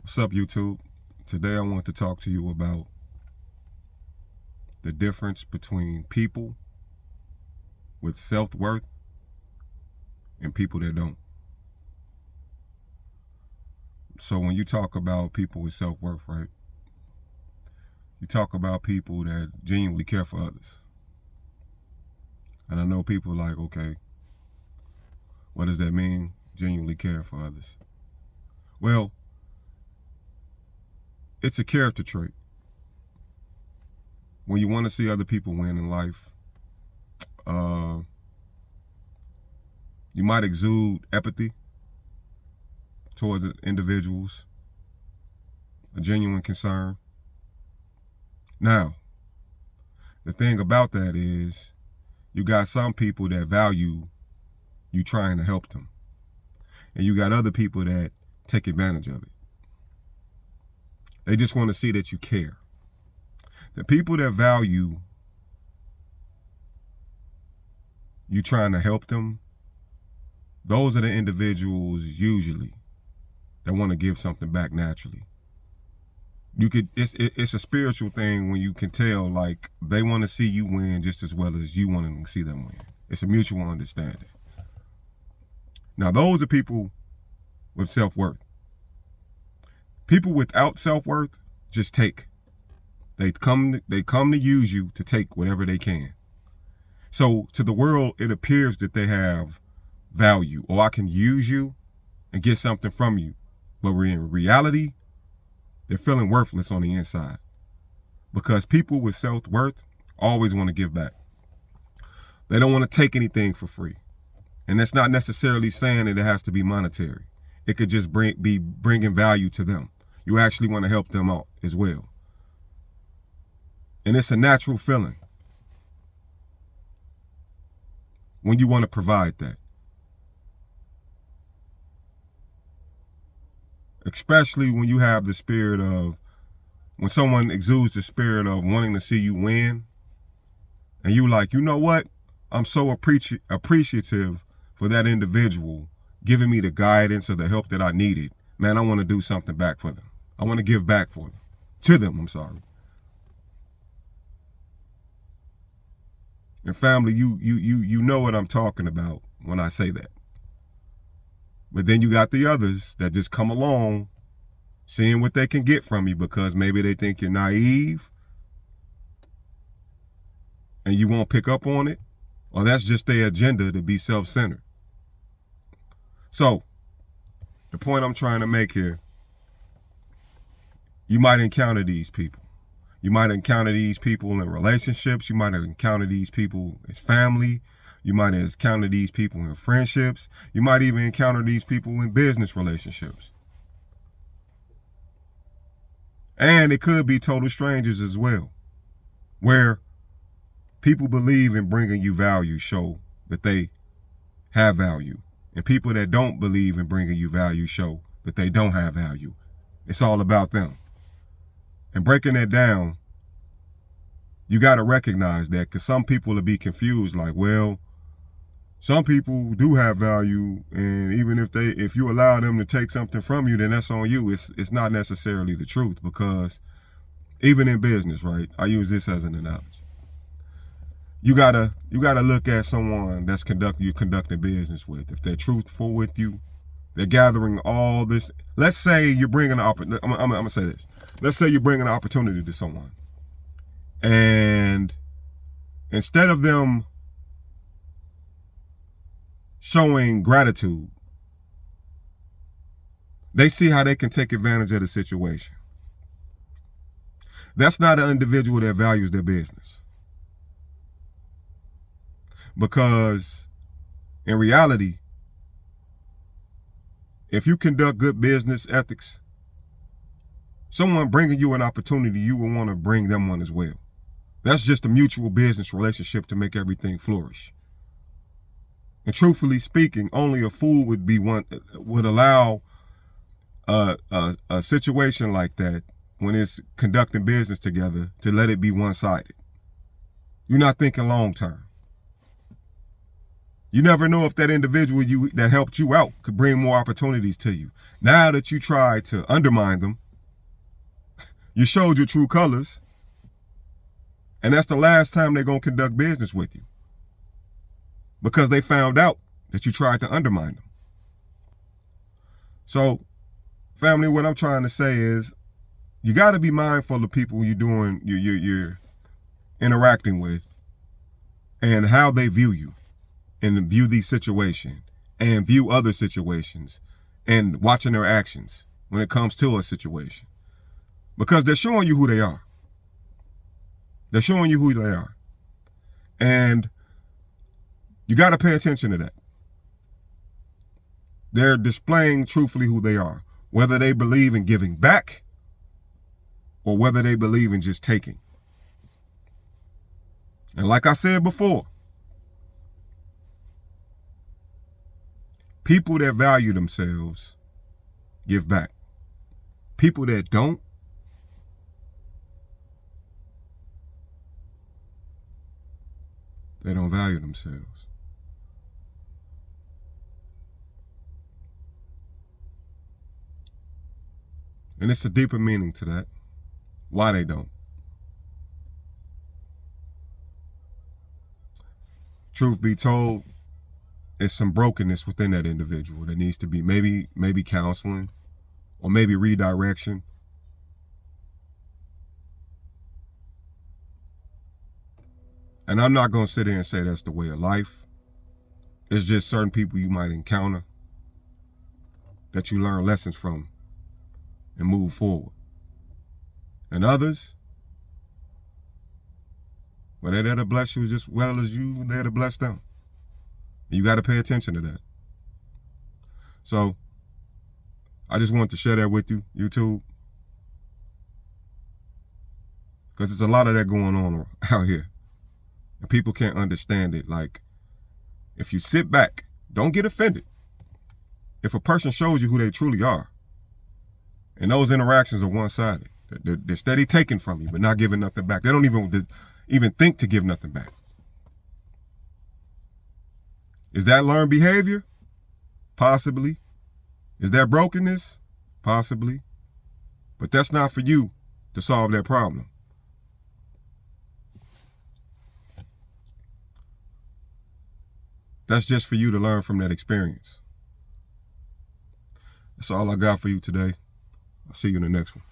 What's up, YouTube? Today I want to talk to you about the difference between people with self-worth and people that don't. So when you talk about people with self-worth, right, you talk about people that genuinely care for others. And I know people are like, okay, what does that mean, genuinely care for others? Well, it's a character trait. When you want to see other people win in life, you might exude empathy towards individuals, a genuine concern. Now, the thing about that is you got some people that value you trying to help them, and you got other people that take advantage of it. They just want to see that you care. The people that value you trying to help them, those are the individuals usually that want to give something back naturally. It's a spiritual thing when you can tell, like, they want to see you win just as well as you want to see them win. It's a mutual understanding. Now, those are people with self-worth. People without self-worth just take. They come to use you to take whatever they can. So to the world, it appears that they have value, or I can use you and get something from you. But in reality, they're feeling worthless on the inside, because people with self-worth always want to give back. They don't want to take anything for free. And that's not necessarily saying that it has to be monetary. It could just be bringing value to them. You actually want to help them out as well. And it's a natural feeling when you want to provide that. Especially when you have the spirit of, when someone exudes the spirit of wanting to see you win, and you like, you know what? I'm so appreciative for that individual giving me the guidance or the help that I needed. Man, I want to do something back for them. I want to give back for them. To them, I'm sorry. And family, you know what I'm talking about when I say that. But then you got the others that just come along seeing what they can get from you because maybe they think you're naive and you won't pick up on it, or that's just their agenda to be self-centered. So the point I'm trying to make here, you might encounter these people. You might encounter these people in relationships. You might encounter these people as family. You might encounter these people in friendships. You might even encounter these people in business relationships. And it could be total strangers as well, where people believe in bringing you value, show that they have value. And people that don't believe in bringing you value show that they don't have value. It's all about them. And breaking that down, you got to recognize that, because some people will be confused, like, well, some people do have value, and even if you allow them to take something from you, then that's on you. It's not necessarily the truth, because even in business, right? I use this as an analogy. You gotta look at someone that's you're conducting business with. If they're truthful with you, they're gathering all this. Let's say you're bringing an opportunity. I'm gonna say this. Let's say you're bringing an opportunity to someone, and instead of them showing gratitude, they see how they can take advantage of the situation. That's not an individual that values their business. Because in reality, if you conduct good business ethics, someone bringing you an opportunity, you will want to bring them one as well. That's just a mutual business relationship to make everything flourish. And truthfully speaking, only a fool would allow a situation like that, when it's conducting business together, to let it be one-sided. You're not thinking long term. You never know if that individual that helped you out could bring more opportunities to you. Now that you tried to undermine them, you showed your true colors, and that's the last time they're going to conduct business with you, because they found out that you tried to undermine them. So, family, what I'm trying to say is, you got to be mindful of people you're interacting with, and how they view you, and view these situations, and view other situations, and watching their actions when it comes to a situation. Because they're showing you who they are. They're showing you who they are. And you got to pay attention to that. They're displaying truthfully who they are, whether they believe in giving back or whether they believe in just taking. And like I said before, people that value themselves give back. People that don't, they don't value themselves. And it's a deeper meaning to that. Why they don't. Truth be told, it's some brokenness within that individual that needs to be maybe counseling, or maybe redirection. And I'm not going to sit there and say that's the way of life. It's just certain people you might encounter that you learn lessons from and move forward. And others, well, they're there to bless you just as well as you there to bless them. You got to pay attention to that. So, I just wanted to share that with you, YouTube. Because there's a lot of that going on out here. And people can't understand it. Like, if you sit back, don't get offended. If a person shows you who they truly are, and those interactions are one-sided, they're steady taking from you, but not giving nothing back. They don't even think to give nothing back. Is that learned behavior? Possibly. Is that brokenness? Possibly. But that's not for you to solve that problem. That's just for you to learn from that experience. That's all I got for you today. I'll see you in the next one.